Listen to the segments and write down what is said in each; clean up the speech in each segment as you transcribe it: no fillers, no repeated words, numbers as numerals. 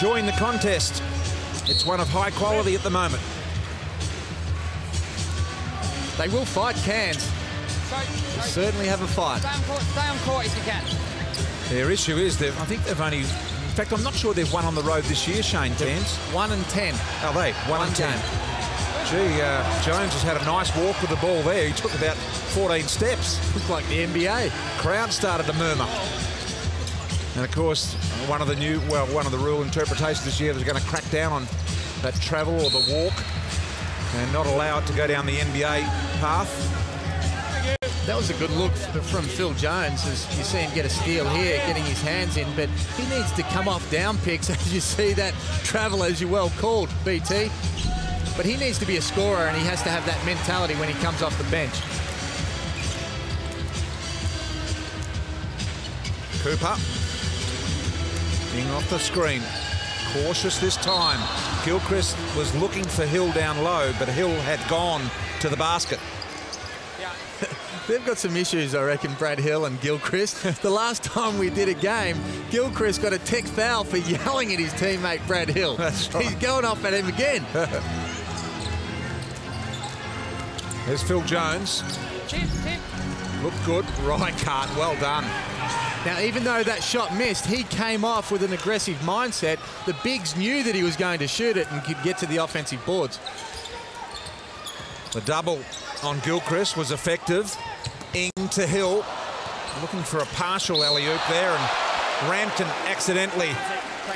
enjoying the contest. It's one of high quality at the moment. They will fight, Cairns. They certainly have a fight. Stay on court if you can. Their issue is I think they've only... In fact, I'm not sure they've won on the road this year, Shane, Cairns. 1-10. Are they? 1-10. Gee, Jones has had a nice walk with the ball there. He took about 14 steps. Looked like the NBA. Crowd started to murmur. And of course, one of the rule interpretations this year was going to crack down on that travel or the walk and not allow it to go down the NBA path. That was a good look from Phil Jones, as you see him get a steal here, getting his hands in, but he needs to come off down picks, as you see that travel, as you well called, BT. But he needs to be a scorer, and he has to have that mentality when he comes off the bench. Cooper being off the screen. Cautious this time. Gilchrist was looking for Hill down low, but Hill had gone to the basket. They've got some issues, I reckon, Brad Hill and Gilchrist. The last time we did a game, Gilchrist got a tech foul for yelling at his teammate Brad Hill. That's right. He's going off at him again. There's Phil Jones. Looked good. Right cart. Well done. Now, even though that shot missed, he came off with an aggressive mindset. The bigs knew that he was going to shoot it and could get to the offensive boards. The double on Gilchrist was effective. Into Hill. Looking for a partial alley-oop there, and Rampton accidentally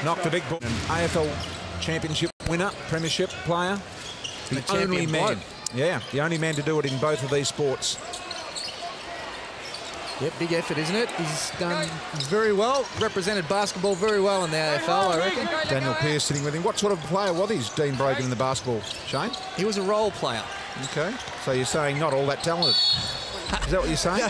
knocked a big ball. An AFL championship winner, premiership player. The only man. Yeah, the only man to do it in both of these sports. Yep, big effort, isn't it? He's done very well, represented basketball very well in the AFL, I reckon. Daniel Pearce sitting with him. What sort of player was he, Dean Brogan, in the basketball, Shane? He was a role player. Okay, so you're saying not all that talented. Is that what you're saying?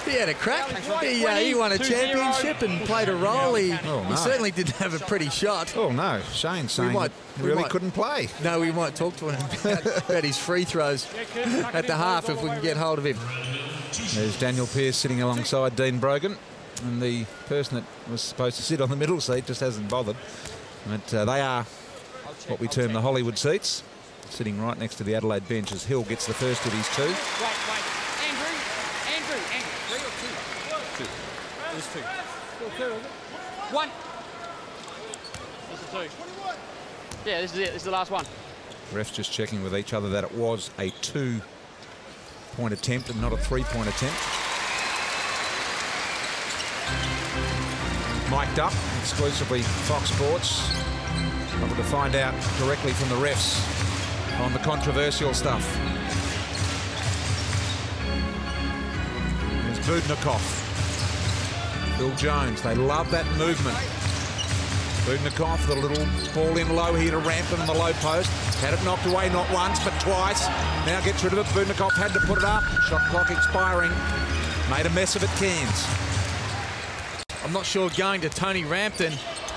he had a crack. He won a championship and played a role. He certainly didn't have a pretty shot. Oh, no. Shane's saying he really couldn't play. No, we might talk to him about his free throws at the half if we can get hold of him. There's Daniel Pearce sitting alongside Dean Brogan, and the person that was supposed to sit on the middle seat just hasn't bothered. But they are what we term the Hollywood seats, sitting right next to the Adelaide bench as Hill gets the first of his two. Wait. Andrew. 3 or 2? 2. There's 2. Still 2, is it? 1. This is 2. Yeah, this is it. This is the last one. Refs just checking with each other that it was a 2-point attempt and not a 3-point attempt. Mic'd up, exclusively Fox Sports. Able to find out directly from the refs on the controversial stuff. There's Budnikov. Phil Jones, they love that movement. Budnikov, the little ball in low here to Rampton on the low post. Had it knocked away not once but twice. Now gets rid of it. Budnikov had to put it up. Shot clock expiring. Made a mess of it, Cairns. I'm not sure going to Tony Rampton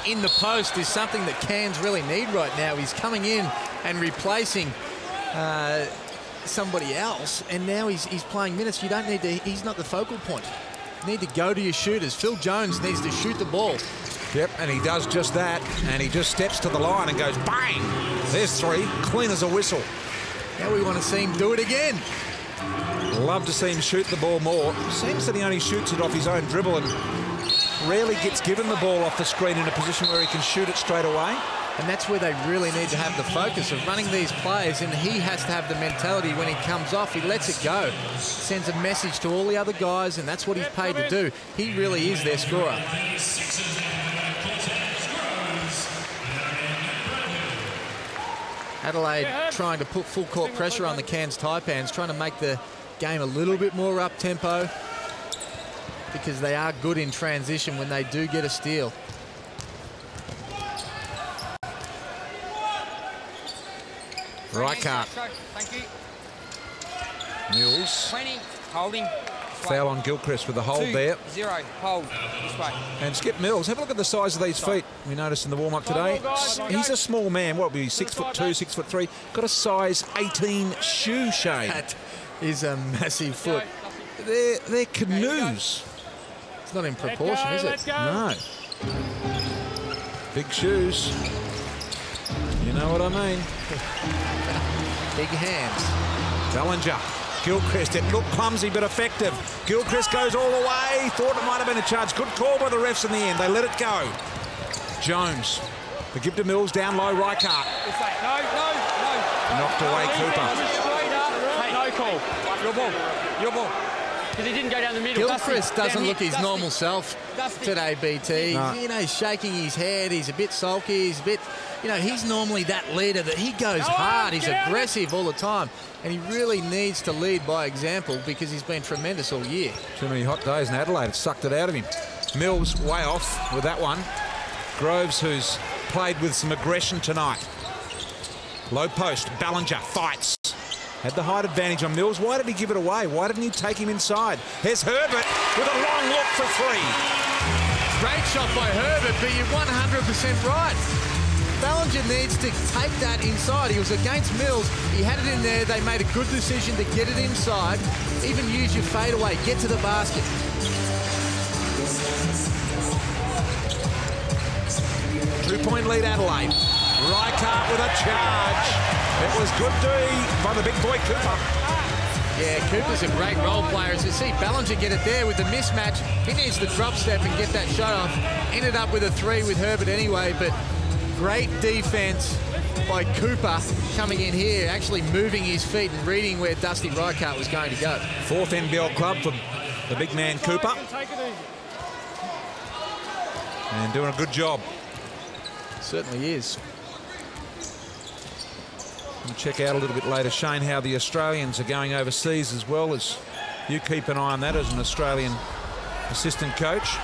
in the post is something that Cairns really need right now. He's coming in and replacing somebody else, and now he's playing minutes. You don't need to. He's not the focal point. You need to go to your shooters. Phil Jones needs to shoot the ball. Yep, and he does just that, and he just steps to the line and goes bang. There's 3, clean as a whistle. Now we want to see him do it again. Love to see him shoot the ball more. Seems that he only shoots it off his own dribble and rarely gets given the ball off the screen in a position where he can shoot it straight away. And that's where they really need to have the focus of running these plays, and he has to have the mentality when he comes off, he lets it go. Sends a message to all the other guys, and that's what he's paid to do. He really is their scorer. Adelaide trying to put full court pressure on the Cairns Taipans, trying to make the game a little bit more up-tempo, because they are good in transition when they do get a steal. Reichardt. Thank you. Mills. 20. Holding. Foul on Gilchrist with the hold 2, there. 0. Hold. This way. And Skip Mills, have a look at the size of these feet. We noticed in the warm-up today. He's a small man. What would be 6'2", 6'3"? Got a size 18 shoe, Shane. That is a massive foot. They're canoes. It's not in proportion, is it? No. Big shoes. You know what I mean. Big hands. Ballinger. Gilchrist, it looked clumsy but effective. Gilchrist goes all the way. Thought it might have been a charge. Good call by the refs in the end. They let it go. Jones. The give to Mills, down low, Reichardt. No. Knocked away Cooper. Hey, no call. Your ball. Because he didn't go down the middle. Gilchrist doesn't look his normal self today, BT. No. You know, he's shaking his head. He's a bit sulky. He's a bit, you know, he's normally that leader that he goes hard. He's aggressive all the time. And he really needs to lead by example because he's been tremendous all year. Too many hot days in Adelaide. It sucked it out of him. Mills way off with that one. Groves, who's played with some aggression tonight. Low post. Ballinger fights. Had the height advantage on Mills. Why did he give it away? Why didn't he take him inside? Here's Herbert with a long look for three. Great shot by Herbert, but you're 100% right. Ballinger needs to take that inside. He was against Mills. He had it in there. They made a good decision to get it inside. Even use your fadeaway. Get to the basket. Two-point lead Adelaide. Reichardt with a charge. It was good D by the big boy Cooper. Yeah, Cooper's a great role player. As you see Ballinger get it there with the mismatch. He needs to drop step and get that shot off. Ended up with a three with Herbert anyway, but great defense by Cooper coming in here, actually moving his feet and reading where Dusty Reichardt was going to go. Fourth NBL club for the big man Cooper. And doing a good job. Certainly is. We'll check out a little bit later, Shane, how the Australians are going overseas as well, as you keep an eye on that as an Australian assistant coach.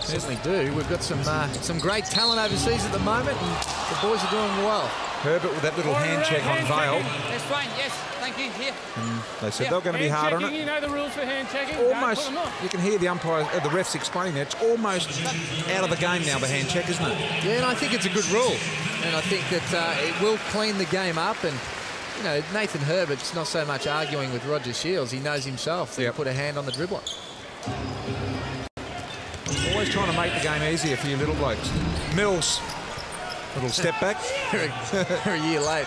Certainly do. We've got some great talent overseas at the moment, and the boys are doing well. Herbert with that little hand check on Vale. That's fine, yes, thank you. Here. And they said they're going to be hard on it. You know the rules for hand checking. Almost, you can hear the umpires, the refs explaining that. It's almost out of the game now, the hand check, isn't it? Yeah, and I think it's a good rule. And I think that it will clean the game up. And, you know, Nathan Herbert's not so much arguing with Roger Shields. He knows himself that he put a hand on the dribbler. Always trying to make the game easier for you little blokes. Mills. Little step back. They're a year late.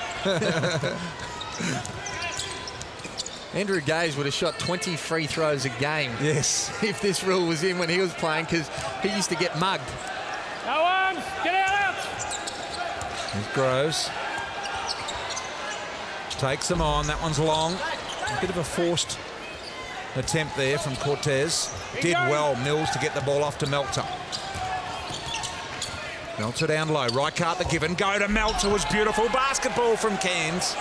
Andrew Gaze would have shot 20 free throws a game. Yes. If this rule was in when he was playing, because he used to get mugged. Go on, get out! Here's Groves. Takes them on. That one's long. A bit of a forced attempt there from Cortez. Did well, Mills, to get the ball off to Meltzer. Meltzer down low. Reichardt the give and go to Meltzer was beautiful. Basketball from Cairns.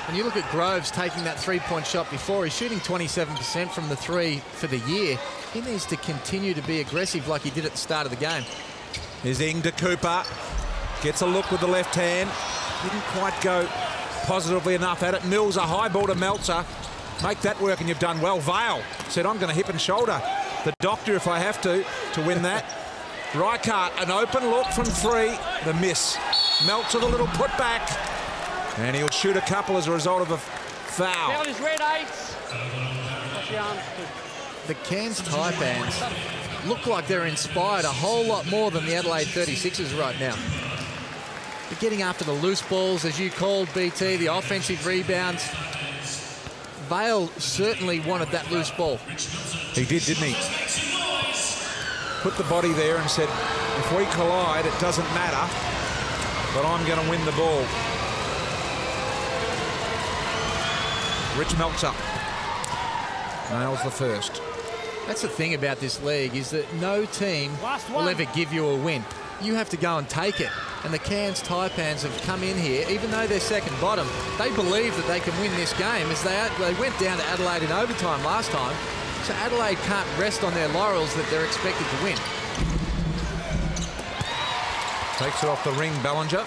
When you look at Groves taking that three-point shot before, he's shooting 27% from the three for the year. He needs to continue to be aggressive like he did at the start of the game. Here's Ing to Cooper. Gets a look with the left hand. Didn't quite go positively enough at it. Mills a high ball to Meltzer. Make that work and you've done well. Vale said, I'm going to hip and shoulder the doctor if I have to win that. Reichardt, an open look from three. The miss. Meltzer the little putback. And he'll shoot a couple as a result of a foul. Down his red eights. The Cairns Taipans look like they're inspired a whole lot more than the Adelaide 36ers right now. They're getting after the loose balls, as you called, BT, the offensive rebounds. Vale certainly wanted that loose ball. He did, didn't he? Put the body there and said, if we collide, it doesn't matter, but I'm going to win the ball. Rich Meltzer nails the first. That's the thing about this league, is that no team will ever give you a win. You have to go and take it. And the Cairns Taipans have come in here, even though they're second bottom, they believe that they can win this game, as they went down to Adelaide in overtime last time. So Adelaide can't rest on their laurels that they're expected to win. Takes it off the ring, Ballinger.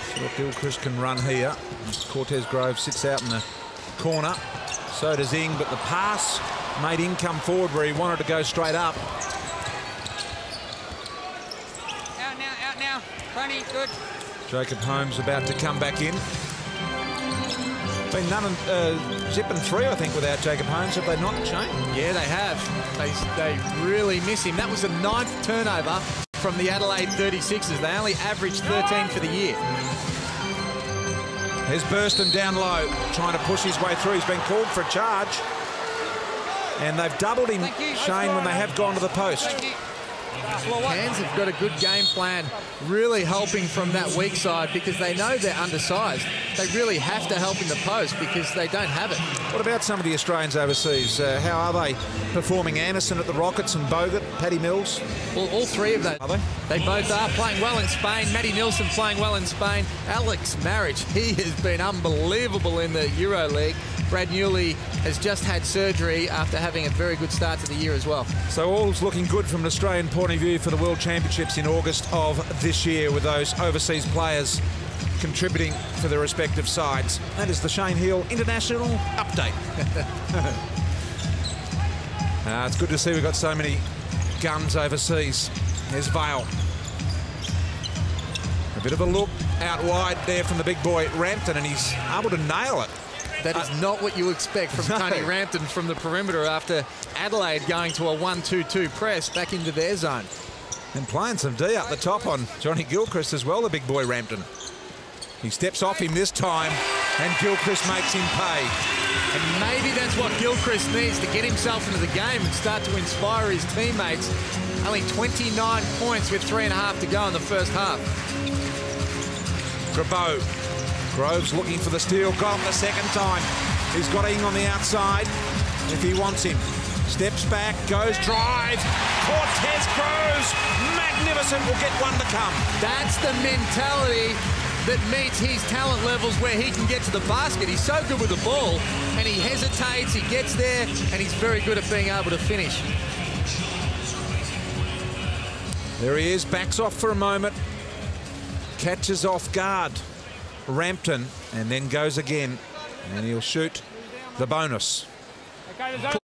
See what Gilchrist can run here. Cortez Groves sits out in the corner. So does Ing, but the pass made Ing come forward where he wanted to go straight up. Out now. Tony, good. Jacob Holmes about to come back in. Been zipping 3, I think, without Jacob Holmes, have they not, Shane? Yeah, they have. They really miss him. That was the 9th turnover from the Adelaide 36ers. They only averaged 13 for the year. Here's Burston down low, trying to push his way through. He's been called for a charge. And they've doubled him, Shane, when they have gone to the post. Cairns have got a good game plan, really helping from that weak side because they know they're undersized. They really have to help in the post because they don't have it. What about some of the Australians overseas? How are they performing? Anderson at the Rockets and Bogut, Paddy Mills? Well, all 3 of them. Are they? They both are playing well in Spain. Matty Nilsson playing well in Spain. Alex Marriage, he has been unbelievable in the EuroLeague. Brad Newley has just had surgery after having a very good start to the year as well. So all's looking good from an Australian point of view for the World Championships in August of this year, with those overseas players contributing for their respective sides. That is the Shane Heal International Update. It's good to see we've got so many guns overseas. There's Vale. A bit of a look out wide there from the big boy Rampton, and he's able to nail it. That is not what you expect from Tony Rampton from the perimeter after Adelaide going to a 1-2-2 press back into their zone. And playing some D up the top on Johnny Gilchrist as well, the big boy Rampton. He steps off him this time, and Gilchrist makes him pay. And maybe that's what Gilchrist needs to get himself into the game and start to inspire his teammates. Only 29 points with 3.5 to go in the first half. Grabo. Groves looking for the steal, got him the second time. He's got Ing on the outside if he wants him. Steps back, goes, drives. Cortez Groves, magnificent, will get one to come. That's the mentality that meets his talent levels where he can get to the basket. He's so good with the ball, and he hesitates, he gets there, and he's very good at being able to finish. There he is, backs off for a moment. Catches off guard Rampton, and then goes again, and he'll shoot the bonus.